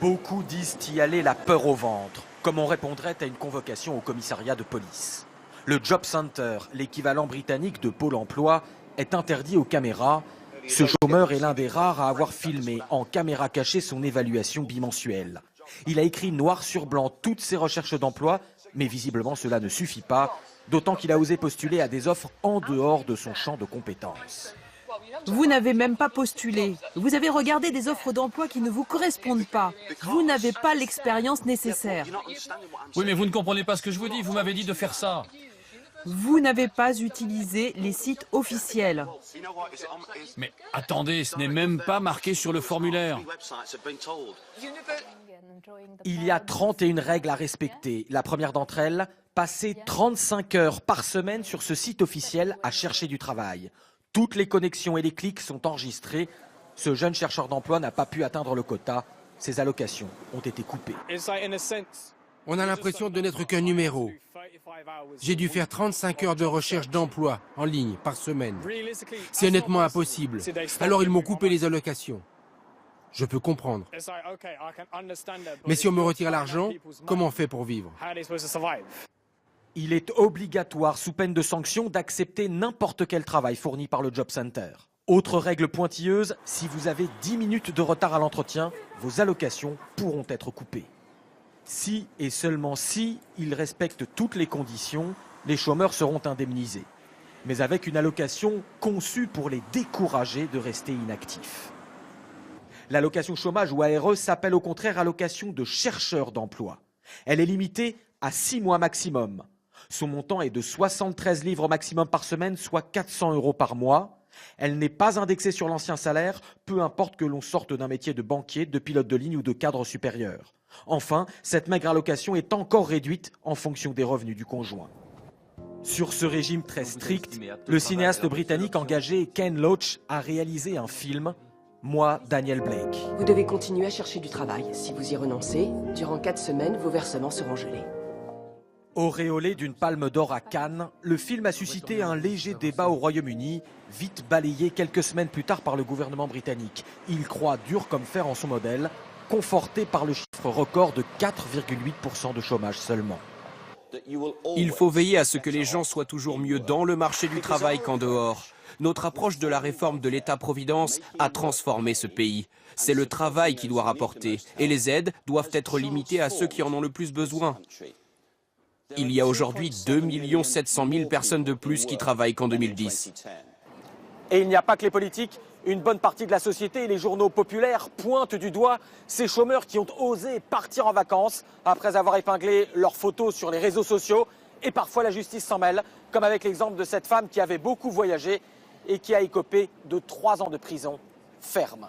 Beaucoup disent y aller la peur au ventre, comme on répondrait à une convocation au commissariat de police. Le Job Center, l'équivalent britannique de Pôle emploi, est interdit aux caméras. Ce chômeur est l'un des rares à avoir filmé en caméra cachée son évaluation bimensuelle. Il a écrit noir sur blanc toutes ses recherches d'emploi, mais visiblement cela ne suffit pas, d'autant qu'il a osé postuler à des offres en dehors de son champ de compétences. Vous n'avez même pas postulé. Vous avez regardé des offres d'emploi qui ne vous correspondent pas. Vous n'avez pas l'expérience nécessaire. Oui, mais vous ne comprenez pas ce que je vous dis. Vous m'avez dit de faire ça. Vous n'avez pas utilisé les sites officiels. Mais attendez, ce n'est même pas marqué sur le formulaire. Il y a 31 règles à respecter. La première d'entre elles, passer 35 heures par semaine sur ce site officiel à chercher du travail. Toutes les connexions et les clics sont enregistrés. Ce jeune chercheur d'emploi n'a pas pu atteindre le quota. Ses allocations ont été coupées. On a l'impression de n'être qu'un numéro. J'ai dû faire 35 heures de recherche d'emploi en ligne par semaine. C'est honnêtement impossible. Alors ils m'ont coupé les allocations. Je peux comprendre. Mais si on me retire l'argent, comment on fait pour vivre ? Il est obligatoire, sous peine de sanction, d'accepter n'importe quel travail fourni par le Job Center. Autre règle pointilleuse, si vous avez 10 minutes de retard à l'entretien, vos allocations pourront être coupées. Si et seulement si ils respectent toutes les conditions, les chômeurs seront indemnisés. Mais avec une allocation conçue pour les décourager de rester inactifs. L'allocation chômage ou ARE s'appelle au contraire allocation de chercheur d'emploi. Elle est limitée à 6 mois maximum. Son montant est de 73 livres maximum par semaine, soit 400 € par mois. Elle n'est pas indexée sur l'ancien salaire, peu importe que l'on sorte d'un métier de banquier, de pilote de ligne ou de cadre supérieur. Enfin, cette maigre allocation est encore réduite en fonction des revenus du conjoint. Sur ce régime très strict, le cinéaste britannique engagé Ken Loach a réalisé un film, Moi, Daniel Blake. Vous devez continuer à chercher du travail. Si vous y renoncez, durant 4 semaines, vos versements seront gelés. Auréolé d'une palme d'or à Cannes, le film a suscité un léger débat au Royaume-Uni, vite balayé quelques semaines plus tard par le gouvernement britannique. Il croit dur comme fer en son modèle, conforté par le chiffre record de 4,8% de chômage seulement. Il faut veiller à ce que les gens soient toujours mieux dans le marché du travail qu'en dehors. Notre approche de la réforme de l'État-providence a transformé ce pays. C'est le travail qui doit rapporter, et les aides doivent être limitées à ceux qui en ont le plus besoin. Il y a aujourd'hui 2 700 000 personnes de plus qui travaillent qu'en 2010. Et il n'y a pas que les politiques. Une bonne partie de la société et les journaux populaires pointent du doigt ces chômeurs qui ont osé partir en vacances après avoir épinglé leurs photos sur les réseaux sociaux. Et parfois la justice s'en mêle, comme avec l'exemple de cette femme qui avait beaucoup voyagé et qui a écopé de 3 ans de prison ferme.